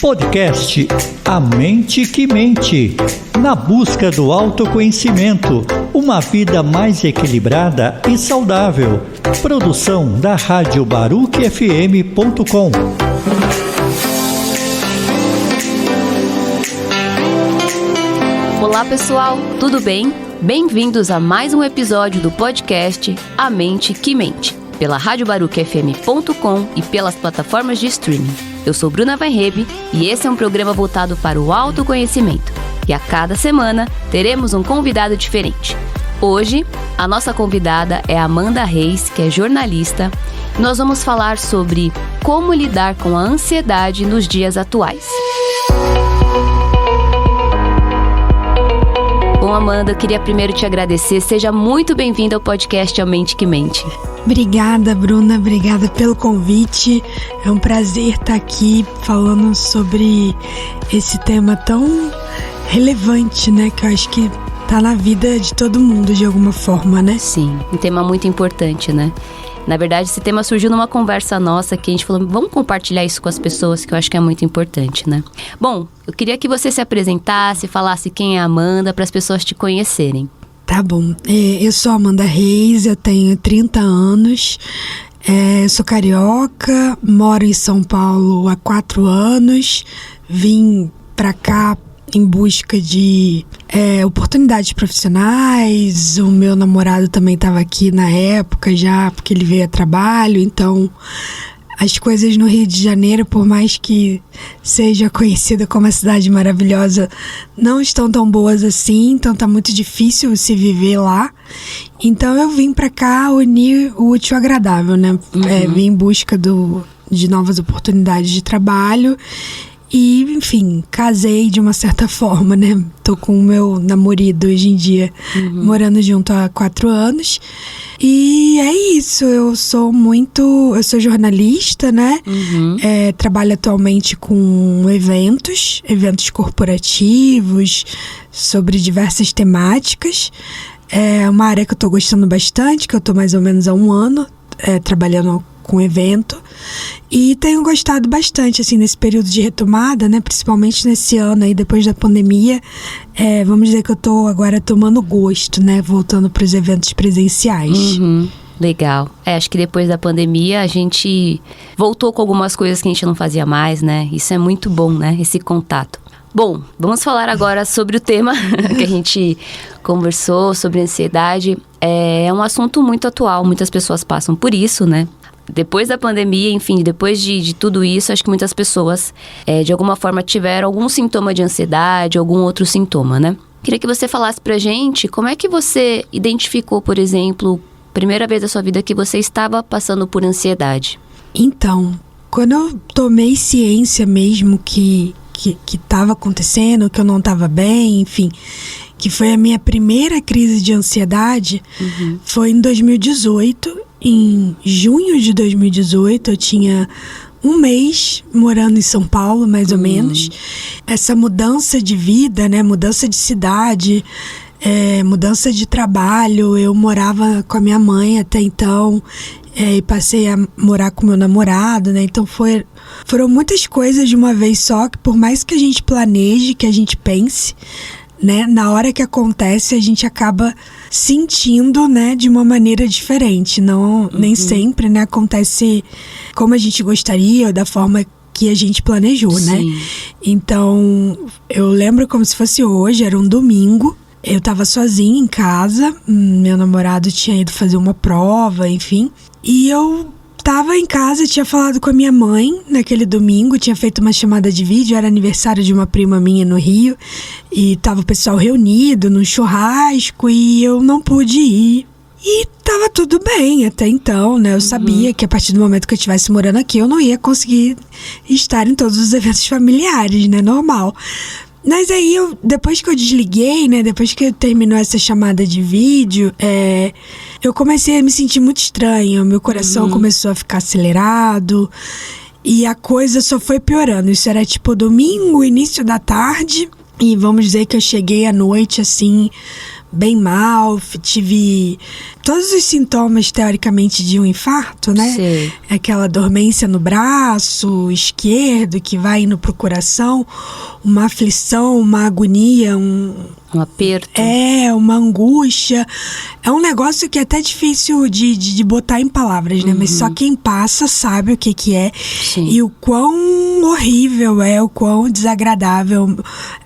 Podcast A Mente que Mente. Na busca do autoconhecimento, uma vida mais equilibrada e saudável. Produção da Rádio BaruchFM.com. Olá pessoal, tudo bem? Bem-vindos a mais um episódio do podcast A Mente que Mente, pela Rádio BaruchFM.com e pelas plataformas de streaming. Eu sou Bruna Weinreb e esse é um programa voltado para o autoconhecimento. E a cada semana teremos um convidado diferente. Hoje, a nossa convidada é Amanda Reis, que é jornalista. E nós vamos falar sobre como lidar com a ansiedade nos dias atuais. Bom, Amanda, eu queria primeiro te agradecer. Seja muito bem-vinda ao podcast A Mente que Mente. Obrigada, Bruna. Obrigada pelo convite. É um prazer estar aqui falando sobre esse tema tão relevante, né? Que eu acho que tá na vida de todo mundo de alguma forma, né? Sim, um tema muito importante, né? Na verdade, esse tema surgiu numa conversa nossa que a gente falou, vamos compartilhar isso com as pessoas, que eu acho que é muito importante, né? Bom, eu queria que você se apresentasse, falasse quem é a Amanda, para as pessoas te conhecerem. Tá bom. Eu sou Amanda Reis, eu tenho 30 anos, eu sou carioca, moro em São Paulo há 4 anos, vim pra cá em busca de oportunidades profissionais. O meu namorado também estava aqui na época já, porque ele veio a trabalho. Então, as coisas no Rio de Janeiro, por mais que seja conhecida como uma cidade maravilhosa, não estão tão boas assim. Então, tá muito difícil se viver lá. Então, eu vim para cá unir o útil ao agradável, né? Vim em busca de novas oportunidades de trabalho. E, enfim, casei de uma certa forma, né? Tô com o meu namorado hoje em dia, morando junto há 4 anos. E é isso, eu sou jornalista, né? Trabalho atualmente com eventos corporativos, sobre diversas temáticas. É uma área que eu tô gostando bastante, que eu tô mais ou menos há 1 ano trabalhando com evento, e tenho gostado bastante, assim, nesse período de retomada, né, principalmente nesse ano aí, depois da pandemia, vamos dizer que eu tô agora tomando gosto, né, voltando para os eventos presenciais. Legal. Acho que depois da pandemia a gente voltou com algumas coisas que a gente não fazia mais, né, isso é muito bom, né, esse contato. Bom, vamos falar agora sobre o tema que a gente conversou, sobre ansiedade. É um assunto muito atual, muitas pessoas passam por isso, né? Depois da pandemia, enfim, depois de tudo isso, acho que muitas pessoas, de alguma forma, tiveram algum sintoma de ansiedade, algum outro sintoma, né? Queria que você falasse pra gente como é que você identificou, por exemplo, primeira vez da sua vida que você estava passando por ansiedade. Então, quando eu tomei ciência mesmo que estava acontecendo, que eu não estava bem, enfim, que foi a minha primeira crise de ansiedade, foi em 2018. Em junho de 2018, eu tinha 1 mês morando em São Paulo, mais ou menos. Essa mudança de vida, né? Mudança de cidade, mudança de trabalho. Eu morava com a minha mãe até então, e passei a morar com meu namorado, né? Então foram muitas coisas de uma vez só, que por mais que a gente planeje, que a gente pense, né, na hora que acontece, a gente acaba sentindo, né, de uma maneira diferente. Não, nem sempre, né, acontece como a gente gostaria ou da forma que a gente planejou, né? Então, eu lembro como se fosse hoje, era um domingo. Eu tava sozinha em casa, meu namorado tinha ido fazer uma prova, enfim. E eu tava em casa, tinha falado com a minha mãe naquele domingo, tinha feito uma chamada de vídeo, era aniversário de uma prima minha no Rio, e tava o pessoal reunido num churrasco e eu não pude ir. E tava tudo bem até então, né? Eu sabia que a partir do momento que eu estivesse morando aqui, eu não ia conseguir estar em todos os eventos familiares, né? Normal. Mas aí, depois que eu desliguei, né? Depois que terminou essa chamada de vídeo, eu comecei a me sentir muito estranha. Meu coração começou a ficar acelerado e a coisa só foi piorando. Isso era tipo domingo, início da tarde. E vamos dizer que eu cheguei à noite, assim, bem mal, tive todos os sintomas, teoricamente, de um infarto, né? Sei. Aquela dormência no braço esquerdo que vai indo pro coração, uma aflição, uma agonia, Um aperto. uma angústia. É um negócio que é até difícil de botar em palavras, né? Mas só quem passa sabe o que é. Sim. E o quão horrível é, o quão desagradável.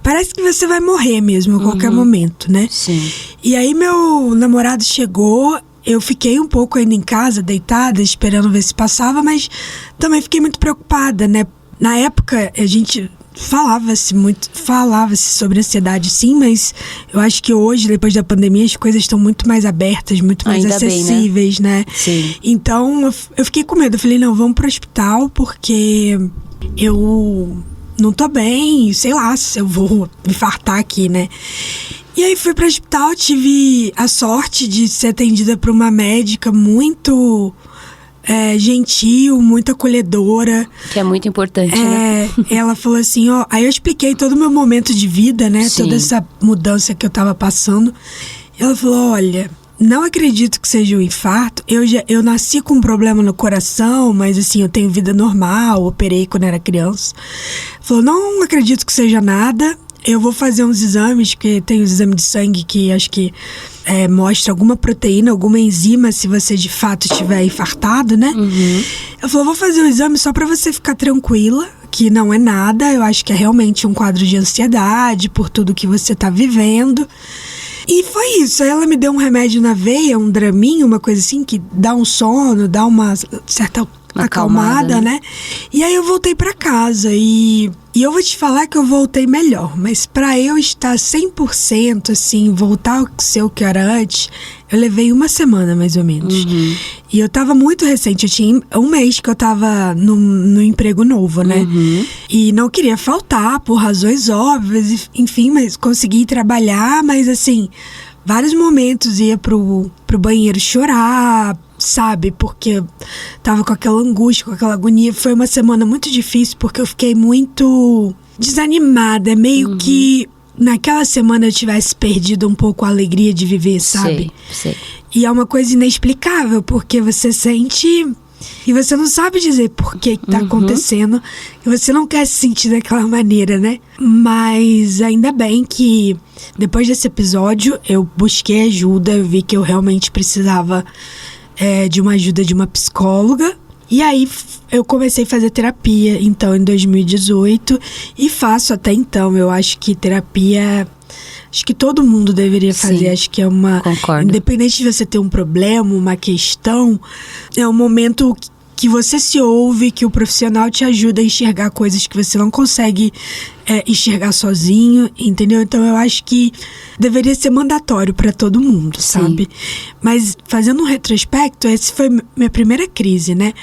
Parece que você vai morrer mesmo a qualquer momento, né? Sim. E aí meu namorado chegou, eu fiquei um pouco ainda em casa, deitada, esperando ver se passava, mas também fiquei muito preocupada, né? Na época, a gente falava-se sobre ansiedade, sim, mas eu acho que hoje, depois da pandemia, as coisas estão muito mais abertas, muito mais Ainda bem, né? acessíveis, né? Sim. Então, eu fiquei com medo. Eu falei, não, vamos pro hospital, porque eu não tô bem, sei lá, se eu vou me infartar aqui, né? E aí fui pro hospital, tive a sorte de ser atendida por uma médica muito gentil, muito acolhedora. Que é muito importante, né? Ela falou assim, ó... Aí eu expliquei todo o meu momento de vida, né? Sim. Toda essa mudança que eu tava passando. E ela falou, olha... Não acredito que seja um infarto. Eu nasci com um problema no coração, mas assim, eu tenho vida normal, operei quando era criança. Falou, não acredito que seja nada. Eu vou fazer uns exames, porque tem os exames de sangue que acho que mostra alguma proteína, alguma enzima, se você de fato estiver infartado, né? Ela falou, vou fazer o exame só pra você ficar tranquila, que não é nada. Eu acho que é realmente um quadro de ansiedade por tudo que você tá vivendo. E foi isso. Aí ela me deu um remédio na veia, um Dramin, uma coisa assim, que dá um sono, dá uma certa acalmada, né? E aí eu voltei pra casa e eu vou te falar que eu voltei melhor, mas pra eu estar 100%, assim, voltar ao ser o que era antes, eu levei 1 semana, mais ou menos. E eu tava muito recente, eu tinha 1 mês que eu tava no emprego novo, né? E não queria faltar, por razões óbvias, enfim, mas consegui trabalhar, mas assim, vários momentos ia pro banheiro chorar, sabe? Porque eu tava com aquela angústia, com aquela agonia. Foi uma semana muito difícil, porque eu fiquei muito desanimada. É meio que naquela semana eu tivesse perdido um pouco a alegria de viver, sabe? Sei. E é uma coisa inexplicável, porque você sente... E você não sabe dizer por que tá acontecendo. E você não quer se sentir daquela maneira, né? Mas ainda bem que depois desse episódio eu busquei ajuda. Eu vi que eu realmente precisava de uma ajuda de uma psicóloga. E aí eu comecei a fazer terapia, então, em 2018. E faço até então. Eu acho que terapia... Acho que todo mundo deveria fazer. Sim, acho que é uma... concordo. Independente de você ter um problema, uma questão, é um momento que você se ouve, que o profissional te ajuda a enxergar coisas que você não consegue enxergar sozinho, entendeu? Então eu acho que deveria ser mandatório para todo mundo, sabe? Mas fazendo um retrospecto, essa foi minha primeira crise, né?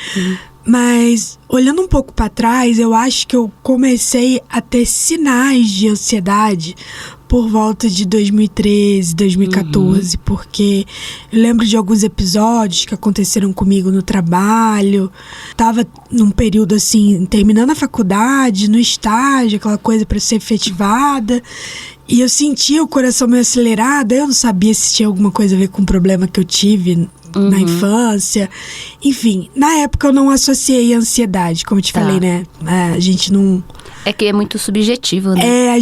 Mas olhando um pouco para trás, eu acho que eu comecei a ter sinais de ansiedade por volta de 2013, 2014, porque eu lembro de alguns episódios que aconteceram comigo no trabalho. Tava num período assim, terminando a faculdade, no estágio, aquela coisa para ser efetivada. E eu sentia o coração meio acelerado. Eu não sabia se tinha alguma coisa a ver com o problema que eu tive na infância. Enfim, na época eu não associei a ansiedade, como eu te falei, né? A gente não... É que é muito subjetivo, né?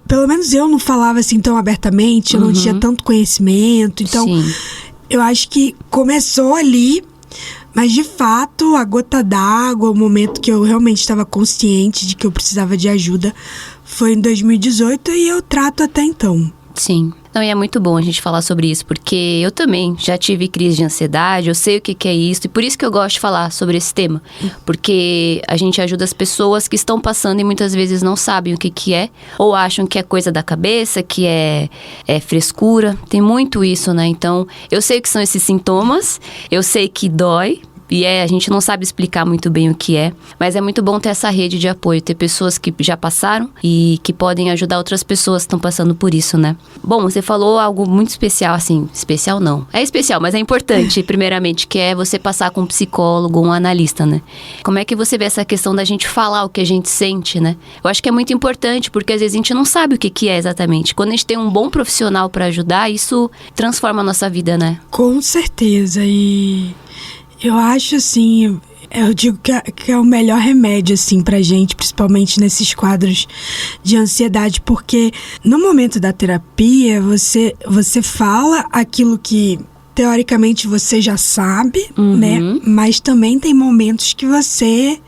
Pelo menos eu não falava assim tão abertamente, eu não tinha tanto conhecimento. Então, eu acho que começou ali, mas de fato, a gota d'água, o momento que eu realmente estava consciente de que eu precisava de ajuda, foi em 2018 e eu trato até então. Sim. Não, e é muito bom a gente falar sobre isso, porque eu também já tive crise de ansiedade, eu sei o que é isso, e por isso que eu gosto de falar sobre esse tema. Porque a gente ajuda as pessoas que estão passando e muitas vezes não sabem o que é, ou acham que é coisa da cabeça, que é frescura. Tem muito isso, né? Então, eu sei o que são esses sintomas, eu sei que dói, E a gente não sabe explicar muito bem o que é, mas é muito bom ter essa rede de apoio, ter pessoas que já passaram e que podem ajudar outras pessoas que estão passando por isso, né? Bom, você falou algo muito especial, assim, especial não. É especial, mas é importante, primeiramente, que é você passar com um psicólogo, um analista, né? Como é que você vê essa questão da gente falar o que a gente sente, né? Eu acho que é muito importante, porque às vezes a gente não sabe o que é exatamente. Quando a gente tem um bom profissional para ajudar, isso transforma a nossa vida, né? Com certeza, e eu acho assim, eu digo que é o melhor remédio assim pra gente, principalmente nesses quadros de ansiedade, porque no momento da terapia você fala aquilo que teoricamente você já sabe, né? Mas também tem momentos que você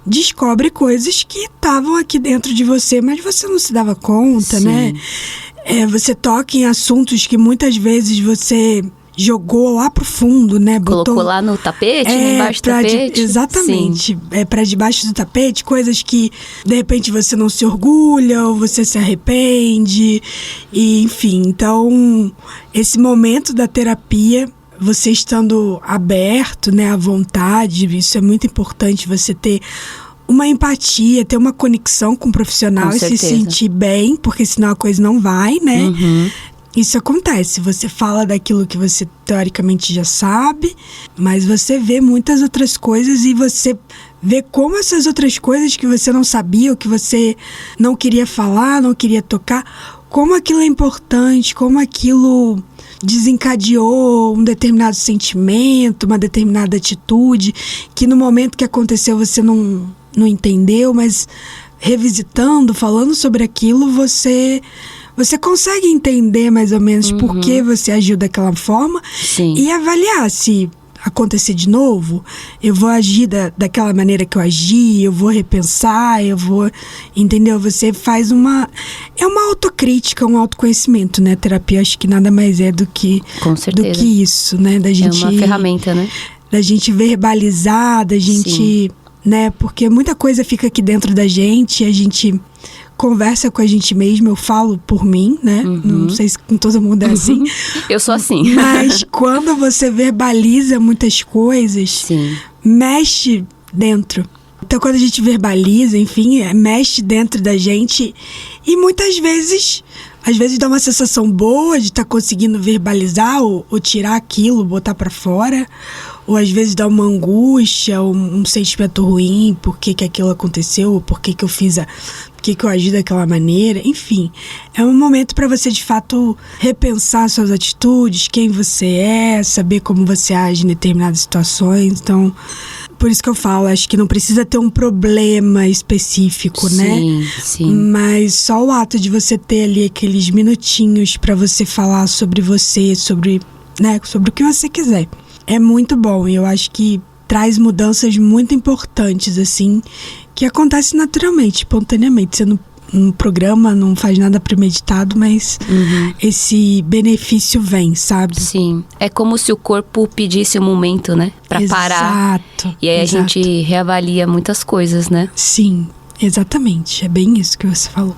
descobre coisas que estavam aqui dentro de você, mas você não se dava conta, né? Você toca em assuntos que muitas vezes você jogou lá pro fundo, né? Colocou lá no tapete, embaixo do tapete. Exatamente. Pra debaixo do tapete, coisas que, de repente, você não se orgulha ou você se arrepende. E, enfim, então, esse momento da terapia, você estando aberto, né, à vontade, isso é muito importante, você ter uma empatia, ter uma conexão com o profissional e se sentir bem, porque senão a coisa não vai, né? Isso acontece, você fala daquilo que você teoricamente já sabe, mas você vê muitas outras coisas e você vê como essas outras coisas que você não sabia, ou que você não queria falar, não queria tocar, como aquilo é importante, como aquilo desencadeou um determinado sentimento, uma determinada atitude, que no momento que aconteceu você não entendeu, mas revisitando, falando sobre aquilo, você consegue entender mais ou menos por que você agiu daquela forma. Sim. E avaliar se acontecer de novo, eu vou agir daquela maneira que eu agi, eu vou repensar, entendeu? Você faz uma autocrítica, um autoconhecimento, né? Terapia, acho que nada mais é do que isso, né? Da gente, é uma ferramenta, né? Da gente verbalizar, da gente, né? Porque muita coisa fica aqui dentro da gente, a gente conversa com a gente mesmo, eu falo por mim, né? Não sei se com todo mundo é assim. Eu sou assim. Mas quando você verbaliza muitas coisas, mexe dentro. Então, quando a gente verbaliza, enfim, mexe dentro da gente. E muitas vezes, às vezes dá uma sensação boa de estar conseguindo verbalizar ou tirar aquilo, botar pra fora. Ou às vezes dá uma angústia, um sentimento ruim, por que aquilo aconteceu, por que eu fiz por que eu agi daquela maneira. Enfim, é um momento para você de fato repensar suas atitudes, quem você é, saber como você age em determinadas situações. Então, por isso que eu falo, acho que não precisa ter um problema específico, né? Sim. Mas só o ato de você ter ali aqueles minutinhos para você falar sobre você, sobre o que você quiser. É muito bom, e eu acho que traz mudanças muito importantes, assim, que acontecem naturalmente, espontaneamente. Você no programa não faz nada premeditado, mas esse benefício vem, sabe? Sim, é como se o corpo pedisse um momento, né? Pra parar. E aí a gente reavalia muitas coisas, né? Sim, exatamente, é bem isso que você falou.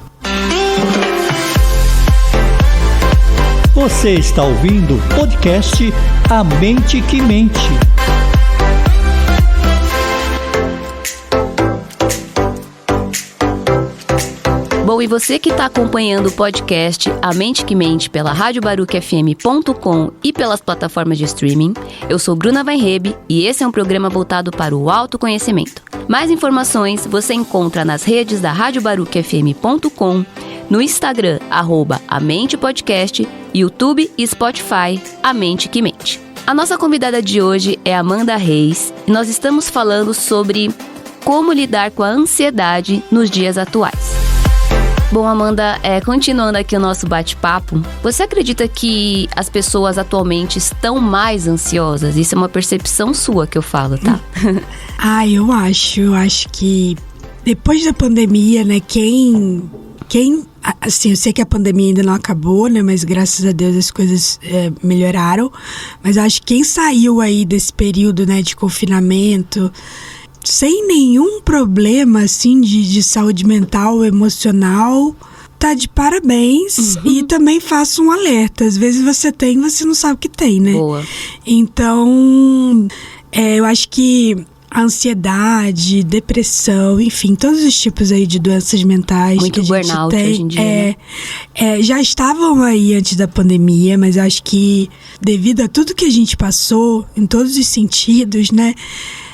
Você está ouvindo o podcast A Mente que Mente. Bom, e você que está acompanhando o podcast A Mente que Mente pela radiobarucfm.com e pelas plataformas de streaming, eu sou Bruna Weinreb e esse é um programa voltado para o autoconhecimento. Mais informações você encontra nas redes da radiobarucfm.com, no Instagram, @amentepodcast, YouTube e Spotify, A Mente que Mente. A nossa convidada de hoje é Amanda Reis e nós estamos falando sobre como lidar com a ansiedade nos dias atuais. Bom, Amanda, continuando aqui o nosso bate-papo, você acredita que as pessoas atualmente estão mais ansiosas? Isso é uma percepção sua que eu falo, tá? Eu acho que depois da pandemia, né, assim, eu sei que a pandemia ainda não acabou, né, mas graças a Deus as coisas melhoraram, mas eu acho que quem saiu aí desse período, né, de confinamento sem nenhum problema, assim, de saúde mental, emocional, tá de parabéns. E também faço um alerta. Às vezes você tem, você não sabe o que tem, né? Boa. Então, Eu acho que a ansiedade, depressão, enfim, todos os tipos aí de doenças mentais muito que a gente burnout tem, hoje em dia, já estavam aí antes da pandemia, mas eu acho que devido a tudo que a gente passou, em todos os sentidos, né,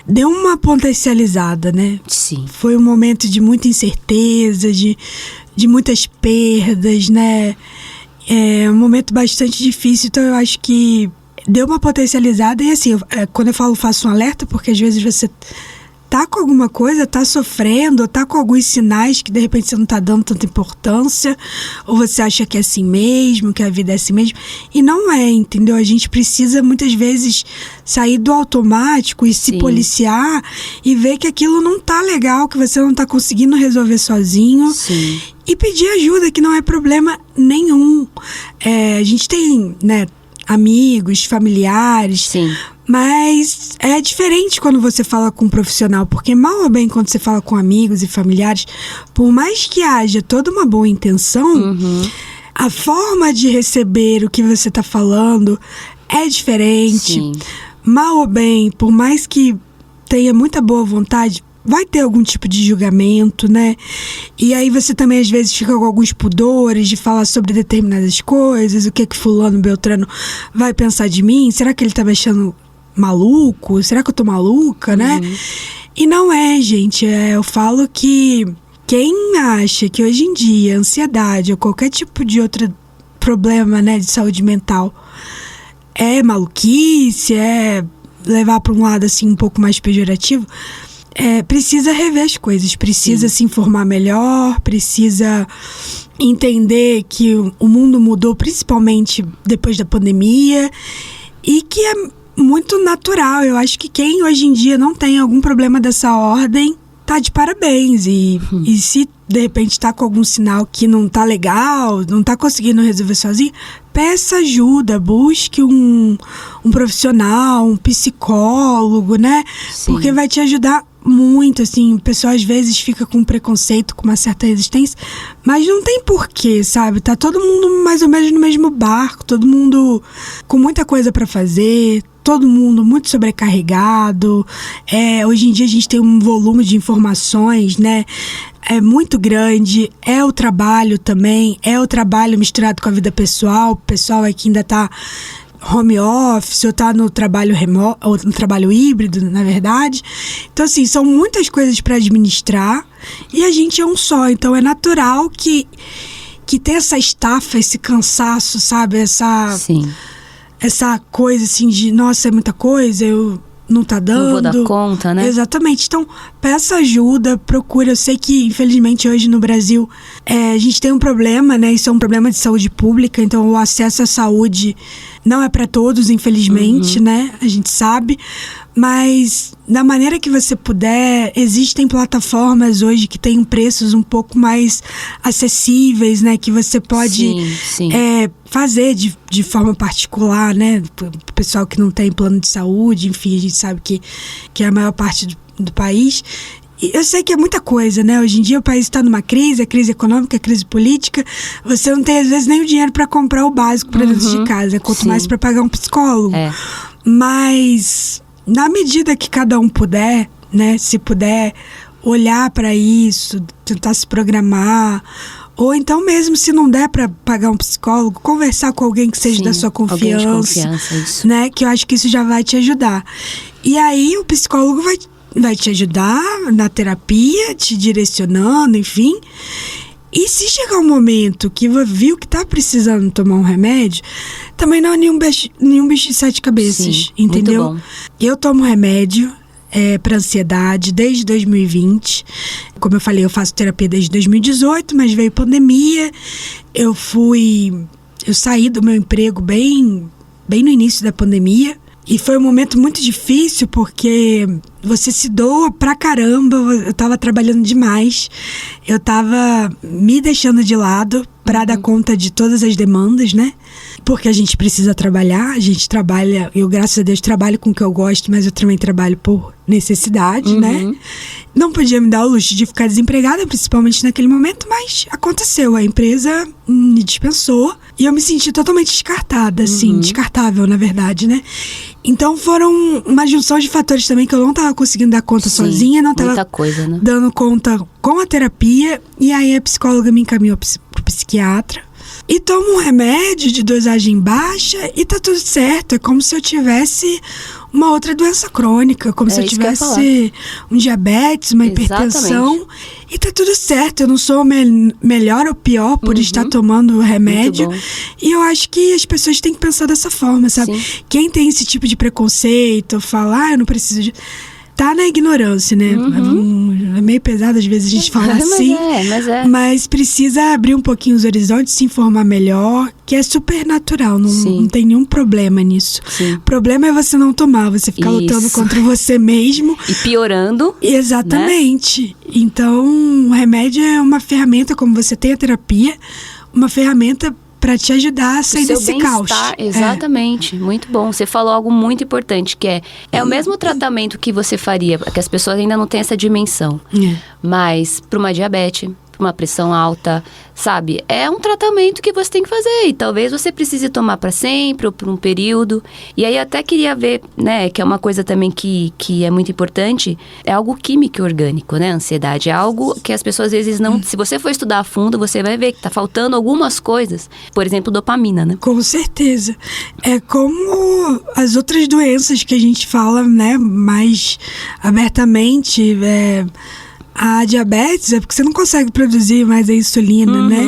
deu uma potencializada, né? Sim. Foi um momento de muita incerteza, de muitas perdas, né? É um momento bastante difícil, então eu acho que deu uma potencializada. E assim, quando eu falo faço um alerta, porque às vezes você tá com alguma coisa, tá sofrendo, ou tá com alguns sinais que de repente você não tá dando tanta importância, ou você acha que é assim mesmo, que a vida é assim mesmo, e não é, entendeu? A gente precisa muitas vezes sair do automático e se policiar e ver que aquilo não tá legal, que você não tá conseguindo resolver sozinho. Sim. E pedir ajuda, que não é problema nenhum. A gente tem, né, amigos, familiares. Sim. Mas é diferente quando você fala com um profissional, porque mal ou bem quando você fala com amigos e familiares, por mais que haja toda uma boa intenção, a forma de receber o que você está falando é diferente. Sim. Mal ou bem, por mais que tenha muita boa vontade, vai ter algum tipo de julgamento, né? E aí você também às vezes fica com alguns pudores de falar sobre determinadas coisas, o que fulano, beltrano vai pensar de mim? Será que ele tá me achando maluco? Será que eu tô maluca, né? E não é, gente. Eu falo que quem acha que hoje em dia ansiedade ou qualquer tipo de outro problema, né, de saúde mental é maluquice, é levar para um lado assim um pouco mais pejorativo, precisa rever as coisas, precisa se informar melhor, precisa entender que o mundo mudou principalmente depois da pandemia e que é muito natural. Eu acho que quem hoje em dia não tem algum problema dessa ordem tá de parabéns. E se de repente tá com algum sinal que não tá legal, não tá conseguindo resolver sozinho, peça ajuda, busque um profissional, um psicólogo, né? Sim. Porque vai te ajudar muito, assim. O pessoal às vezes fica com preconceito, com uma certa resistência, mas não tem porquê, sabe? Tá todo mundo mais ou menos no mesmo barco, todo mundo com muita coisa pra fazer, todo mundo muito sobrecarregado. Hoje em dia a gente tem um volume de informações, né? É muito grande, é o trabalho também, é o trabalho misturado com a vida pessoal. O pessoal aqui ainda tá home office, ou tá no trabalho remoto, ou no trabalho híbrido, na verdade. Então, assim, são muitas coisas para administrar e a gente é um só. Então, é natural que tem essa estafa, esse cansaço, sabe? Essa coisa, assim, de, nossa, é muita coisa, eu não tá dando. Não vou dar conta, né? Exatamente. Então, peça ajuda, procura. Eu sei que, infelizmente, hoje no Brasil, a gente tem um problema, né? Isso é um problema de saúde pública. Então, o acesso à saúde não é para todos, infelizmente, né? A gente sabe. Mas, da maneira que você puder, existem plataformas hoje que têm preços um pouco mais acessíveis, né? Que você pode fazer de forma particular, né? O pessoal que não tem plano de saúde, enfim, a gente sabe que é a maior parte do país. E eu sei que é muita coisa, né? Hoje em dia o país está numa crise, a crise econômica, a crise política. Você não tem, às vezes, nem o dinheiro para comprar o básico para dentro de casa, quanto mais para pagar um psicólogo. Mas, na medida que cada um puder, né? Se puder olhar para isso, tentar se programar, ou então mesmo se não der para pagar um psicólogo, conversar com alguém que seja da sua confiança, alguém de confiança, isso. né? Que eu acho que isso já vai te ajudar. E aí o psicólogo vai te ajudar na terapia, te direcionando, enfim. E se chegar um momento que viu que tá precisando tomar um remédio, também não é nenhum bicho de sete cabeças, entendeu? Muito bom. Eu tomo remédio para ansiedade desde 2020. Como eu falei, eu faço terapia desde 2018, mas veio pandemia. Eu saí do meu emprego bem no início da pandemia. E foi um momento muito difícil porque você se doa pra caramba. Eu tava trabalhando demais. Eu tava me deixando de lado para dar conta de todas as demandas, né? Porque a gente precisa trabalhar, a gente trabalha, eu graças a Deus trabalho com o que eu gosto, mas eu também trabalho por necessidade, né? Não podia me dar o luxo de ficar desempregada, principalmente naquele momento, mas aconteceu, a empresa me dispensou e eu me senti totalmente descartada, assim, descartável, na verdade, né? Então foram uma junção de fatores também que eu não tava conseguindo dar conta sozinha, não tava muita coisa, né? dando conta com a terapia, e aí a psicóloga me encaminhou pro psiquiatra. E tomo um remédio de dosagem baixa e tá tudo certo. É como se eu tivesse uma outra doença crônica, como se eu tivesse um diabetes, uma hipertensão. E tá tudo certo. Eu não sou melhor ou pior por estar tomando o remédio. E eu acho que as pessoas têm que pensar dessa forma, sabe? Sim. Quem tem esse tipo de preconceito, falar, eu não preciso de... Tá na ignorância, né? É meio pesado às vezes a gente falar assim. Mas precisa abrir um pouquinho os horizontes, se informar melhor, que é super natural, não tem nenhum problema nisso. O problema é você não tomar, você ficar lutando contra você mesmo. E piorando. Exatamente. Né? Então, o remédio é uma ferramenta, como você tem a terapia, uma ferramenta para te ajudar a sair desse caos. Exatamente, muito bom. Você falou algo muito importante, que é o mesmo tratamento que você faria, que as pessoas ainda não têm essa dimensão. Mas para uma diabetes, para uma pressão alta, sabe? É um tratamento que você tem que fazer e talvez você precise tomar para sempre ou por um período. E aí até queria ver, né, que é uma coisa também que é muito importante, é algo químico e orgânico, né? A ansiedade é algo que as pessoas às vezes não... Se você for estudar a fundo, você vai ver que tá faltando algumas coisas. Por exemplo, dopamina, né? Com certeza. É como as outras doenças que a gente fala, né, mais abertamente, a diabetes é porque você não consegue produzir mais a insulina, né?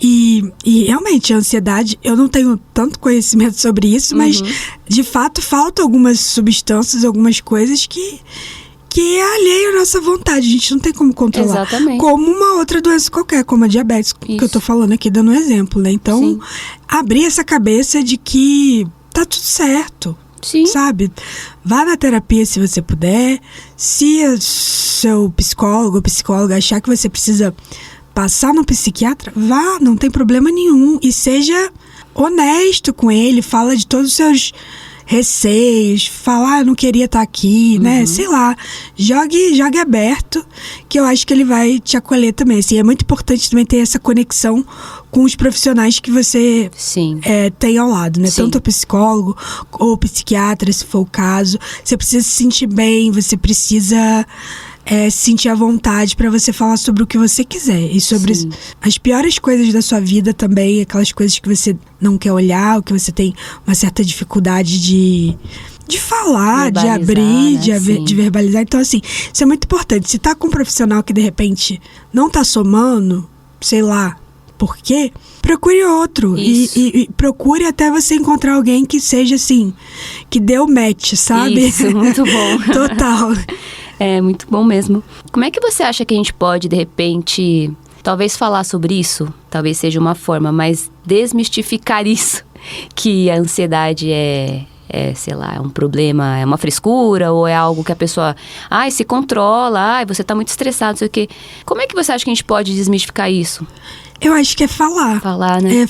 E realmente a ansiedade, eu não tenho tanto conhecimento sobre isso, mas de fato faltam algumas substâncias, algumas coisas que é alheio à nossa vontade, a gente não tem como controlar. Exatamente. Como uma outra doença qualquer, como a diabetes, que eu tô falando aqui, dando um exemplo, né? Então, abrir essa cabeça de que tá tudo certo. Sabe? Vá na terapia se você puder. Se o seu psicólogo ou psicóloga achar que você precisa passar no psiquiatra, vá, não tem problema nenhum. E seja honesto com ele, fala de todos os seus receios, falar, eu não queria estar aqui, né? Sei lá, jogue aberto, que eu acho que ele vai te acolher também. Assim, é muito importante também ter essa conexão com os profissionais que você tem ao lado, né? Tanto o psicólogo ou o psiquiatra, se for o caso. Você precisa se sentir bem, você precisa sentir à vontade para você falar sobre o que você quiser. E sobre as piores coisas da sua vida também, aquelas coisas que você não quer olhar, ou que você tem uma certa dificuldade de falar, de abrir, né? de verbalizar. Então, assim, isso é muito importante. Se tá com um profissional que, de repente, não tá somando, sei lá por quê, procure outro. E procure até você encontrar alguém que seja, assim, que dê o match, sabe? Isso, muito bom. Total. É muito bom mesmo. Como é que você acha que a gente pode, de repente, talvez falar sobre isso? Talvez seja uma forma, mas desmistificar isso, que a ansiedade sei lá, é um problema, é uma frescura, ou é algo que a pessoa, se controla, você tá muito estressado, não sei o quê. Como é que você acha que a gente pode desmistificar isso? Eu acho que é falar. Falar, né?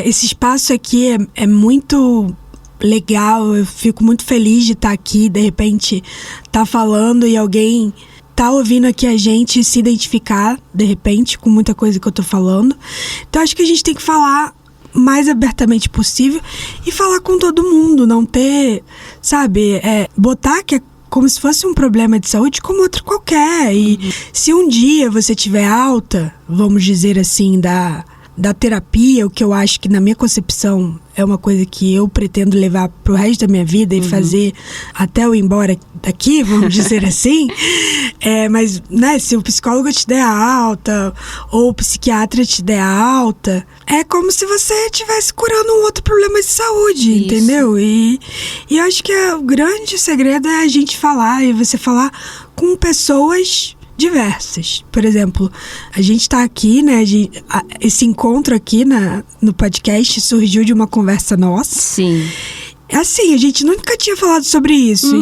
Esse espaço aqui é muito legal, eu fico muito feliz de estar aqui, de repente tá falando e alguém tá ouvindo aqui a gente se identificar, de repente, com muita coisa que eu tô falando. Então acho que a gente tem que falar mais abertamente possível e falar com todo mundo, não ter, sabe, botar que é como se fosse um problema de saúde como outro qualquer. E se um dia você tiver alta, vamos dizer assim, da terapia, o que eu acho que na minha concepção é uma coisa que eu pretendo levar pro resto da minha vida e fazer até eu ir embora daqui, vamos dizer assim. Mas, né, se o psicólogo te der a alta ou o psiquiatra te der a alta, é como se você estivesse curando um outro problema de saúde, entendeu? E eu acho que o grande segredo é a gente falar, e você falar com pessoas diversas. Por exemplo, a gente tá aqui, né? Esse encontro aqui no podcast surgiu de uma conversa nossa. Sim. É assim, a gente nunca tinha falado sobre isso.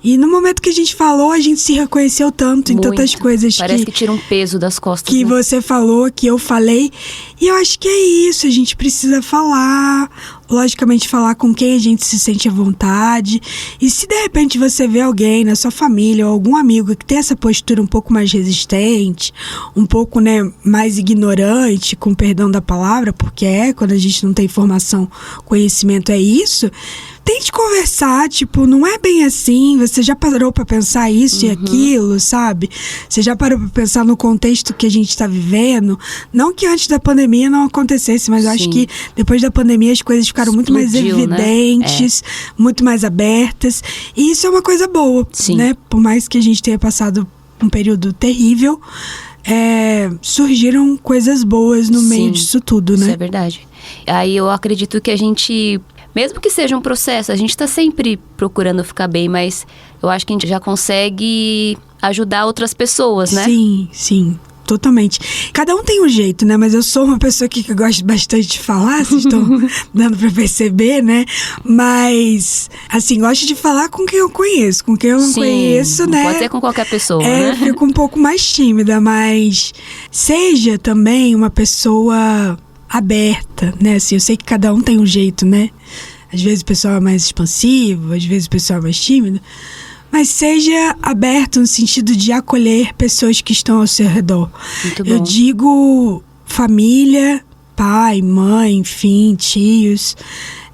E no momento que a gente falou, a gente se reconheceu tanto em tantas coisas. Parece que tira um peso das costas. Que você falou, que eu falei. E eu acho que é isso, a gente precisa falar. Logicamente, falar com quem a gente se sente à vontade. E se de repente você vê alguém na sua família ou algum amigo que tem essa postura um pouco mais resistente, um pouco, né, mais ignorante, com perdão da palavra, porque quando a gente não tem informação, conhecimento é isso. Tente conversar, tipo, não é bem assim, você já parou pra pensar isso e aquilo, sabe? Você já parou pra pensar no contexto que a gente tá vivendo? Não que antes da pandemia não acontecesse, mas eu acho que depois da pandemia as coisas ficaram muito mais evidentes, muito mais abertas. E isso é uma coisa boa, né? Por mais que a gente tenha passado um período terrível, surgiram coisas boas no meio disso tudo, né? Isso é verdade. Aí eu acredito que a gente... Mesmo que seja um processo, a gente tá sempre procurando ficar bem, mas eu acho que a gente já consegue ajudar outras pessoas, né? Sim, totalmente. Cada um tem um jeito, né? Mas eu sou uma pessoa que gosta bastante de falar, vocês estão dando pra perceber, né? Mas, assim, gosto de falar com quem eu conheço. Com quem eu não conheço, né? Pode ser com qualquer pessoa, né? Eu fico um pouco mais tímida, mas seja também uma pessoa aberta, né? Assim, eu sei que cada um tem um jeito, né? Às vezes o pessoal é mais expansivo, às vezes o pessoal é mais tímido. Mas seja aberto no sentido de acolher pessoas que estão ao seu redor. Muito bom. Eu digo família, pai, mãe, enfim, tios.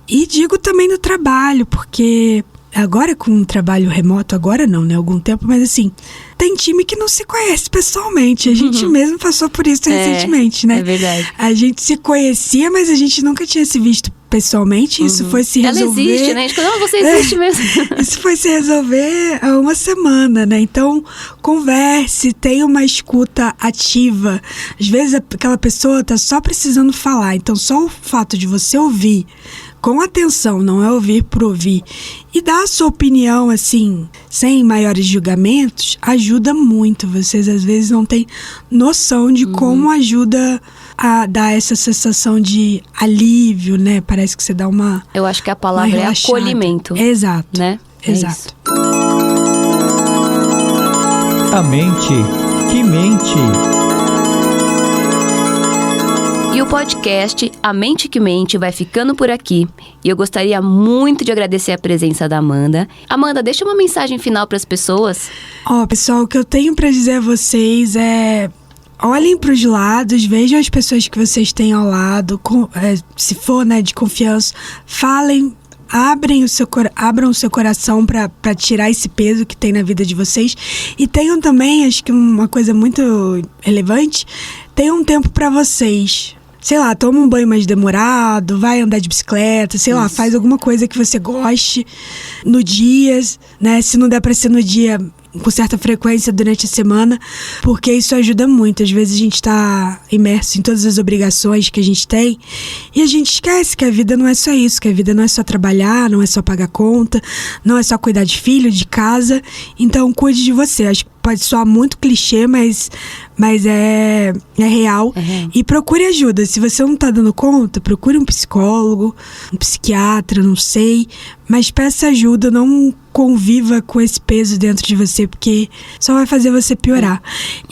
E digo também no trabalho, porque agora com um trabalho remoto, agora não, né? Algum tempo, mas assim, tem time que não se conhece pessoalmente. A gente mesmo passou por isso recentemente, né? É verdade. A gente se conhecia, mas a gente nunca tinha se visto pessoalmente. Isso foi se resolver... Ela existe, né? A gente fala, você existe mesmo. Isso foi se resolver há uma semana, né? Então, converse, tenha uma escuta ativa. Às vezes aquela pessoa tá só precisando falar. Então, só o fato de você ouvir com atenção, não é ouvir por ouvir, e dar a sua opinião, assim, sem maiores julgamentos, ajuda muito. Vocês, às vezes, não têm noção de como ajuda a dar essa sensação de alívio, né? Parece que você dá uma... Eu acho que a palavra é acolhimento. Exato. Né? Exato. A mente que mente. E o podcast A Mente que Mente vai ficando por aqui. E eu gostaria muito de agradecer a presença da Amanda. Amanda, deixa uma mensagem final para as pessoas. Pessoal, o que eu tenho para dizer a vocês é... Olhem para os lados, vejam as pessoas que vocês têm ao lado, se for, né, de confiança, falem, abram o seu coração para tirar esse peso que tem na vida de vocês. E tenham também, acho que uma coisa muito relevante, tenham um tempo para vocês. Sei lá, toma um banho mais demorado, vai andar de bicicleta, sei lá, faz alguma coisa que você goste no dia, né? Se não der pra ser no dia, com certa frequência durante a semana, porque isso ajuda muito. Às vezes a gente tá imerso em todas as obrigações que a gente tem e a gente esquece que a vida não é só isso, que a vida não é só trabalhar, não é só pagar conta, não é só cuidar de filho, de casa. Então, cuide de você. Acho que pode soar muito clichê, mas é real. E procure ajuda. Se você não tá dando conta, procure um psicólogo, um psiquiatra, não sei. Mas peça ajuda, não conviva com esse peso dentro de você, porque só vai fazer você piorar.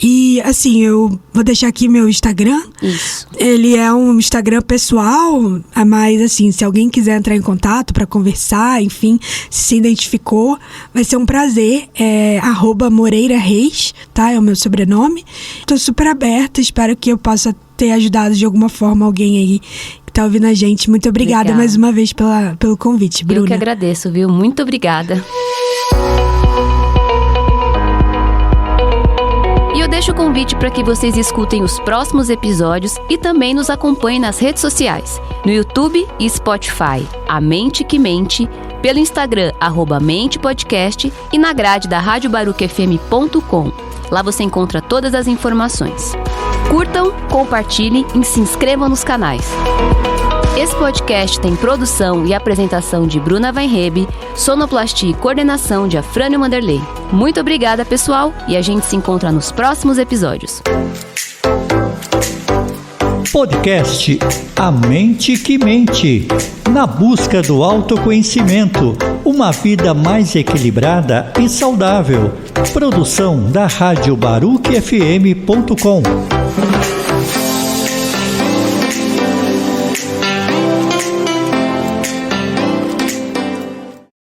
E, assim, eu vou deixar aqui meu Instagram. Isso. Ele é um Instagram pessoal, mas, assim, se alguém quiser entrar em contato pra conversar, enfim, se identificou, vai ser um prazer. É @MoreiraReis, tá? É o meu sobrenome. Tô super aberta, espero que eu possa ter ajudado de alguma forma alguém aí que tá ouvindo a gente. Muito obrigada mais uma vez pelo convite, Bruna. Eu que agradeço, viu? Muito obrigada. E eu deixo o convite para que vocês escutem os próximos episódios e também nos acompanhem nas redes sociais, no YouTube e Spotify, A Mente que Mente, pelo Instagram, @mentepodcast e na grade da radiobarucfm.com. Lá você encontra todas as informações. Curtam, compartilhem e se inscrevam nos canais. Esse podcast tem produção e apresentação de Bruna Weinrebe, sonoplastia e coordenação de Afrânio Manderley. Muito obrigada, pessoal, e a gente se encontra nos próximos episódios. Podcast A Mente que Mente. Na busca do autoconhecimento, uma vida mais equilibrada e saudável. Produção da Rádio Baruch FM.com.